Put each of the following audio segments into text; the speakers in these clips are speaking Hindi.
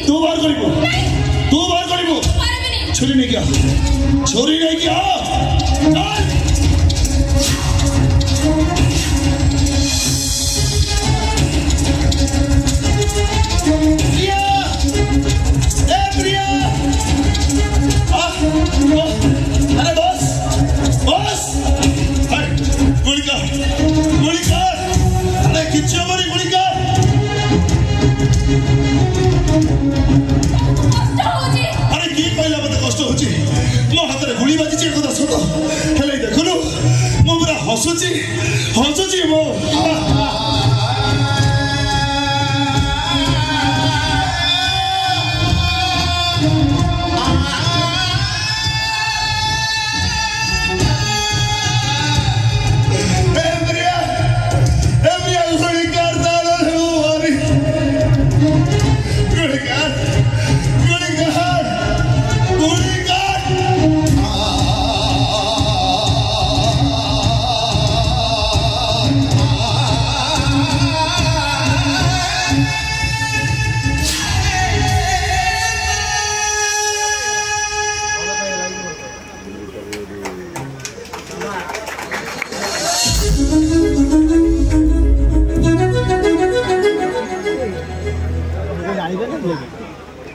तू बाहर करिबो तू बाहर करिबो छुरी नहीं क्या छुरी नहीं क्या हसुची हसुची मो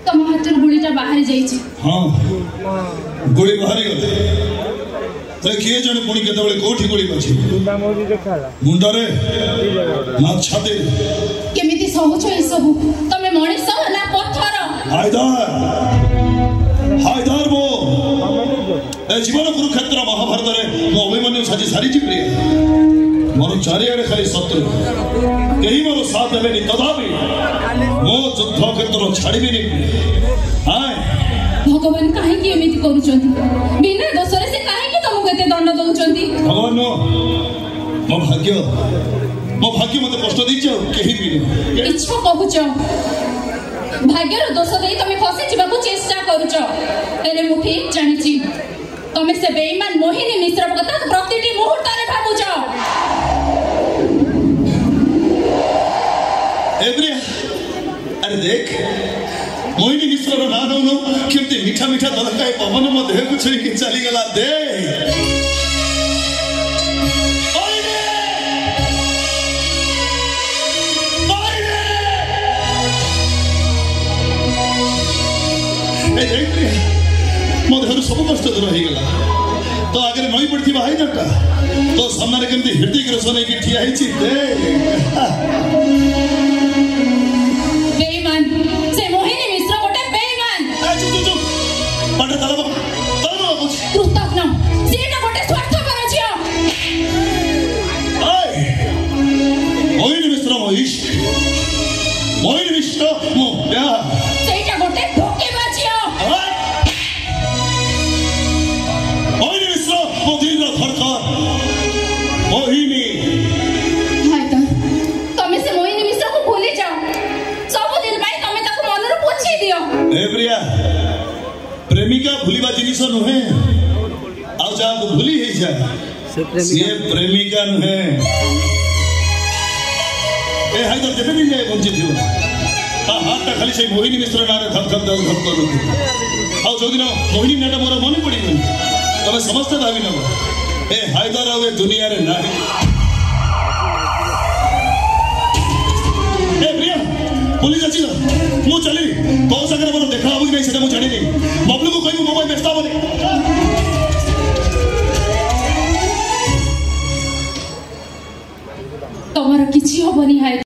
तम हाथर गुड़ीटा बाहर जाइए। हाँ गुड़ी बाहर गले तो किए जने पुणी केतबेले कोठी गुड़ी बाछि मुंडा रे ना छाते केमिति सहूछ ए सब तमे मଣିଷ ना पत्थर हायदार मो ए जीवन कुरुक्षेत्र महाभारत रे मो अभिमन्यु साजी सारी प्रिय मोर चारियाडे खाली शत्रु कहीं मोर साथ देबेनी तथापि मो युद्ध क्षेत्र छाड़बेनी हाय भगवान काहे की एमिति करूचंती बिना दोषरे से काहे की तुमको एते दंड दउचंती भगवान मो भाग्य मते कष्ट दैछ केही भी इच्छा कहूच भाग्यर दोष देई तमे फसे जीवाको चेष्टा करूच एरे मु ठीक जानिची तमे से बेईमान मोहिनी मिश्र कथा प्रतिटी मुहूर्त रे भाबुच अरे देख मोहिनी मिश्र ना नौनो केमती मीठा मीठा दरकाय पवन म देह को छुरी के चली गला दे ए देख मो देह सब कष्ट दूर हो गला तो आगे नई पड़थि भाई नटा तो सामने केमती हृदय ग्रसन की ठिया हिची दे प्रेमिका भूलिबा जिनिस नुहे आ जाको भूली हे जाए से प्रेमिका नुहे ए हाइदर जबे दिन जाए वंचित हो ता हाथ खाली से मोहिनी मिश्र नारे धप धप धप धप करू आ जो दिन मोहिनी नाटा मोर मन पड़ी गई तबे समस्त भावी न ए हाइदर आवे दुनिया रे नाही ए प्रिया पुलिस अछि मु चली तो संगे मोर देखा आबु नहीं से मु जानि नहीं बबलू को कहबो मोबाइल बेचता बोले तमरा किछि होबनी हाय।